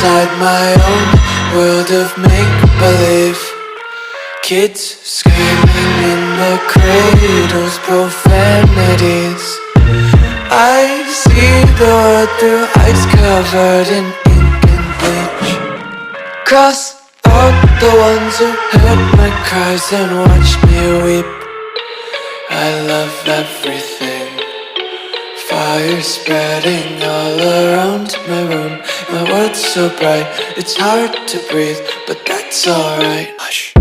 inside my own world of make-believe. Kids screaming in the cradles, profanities. I see the world through eyes covered in ink and bleach. Cross out the ones who heard my cries and watched me weep. I love everything. Fire spreading all around my room. My world's so bright, it's hard to breathe, but that's alright. Hush.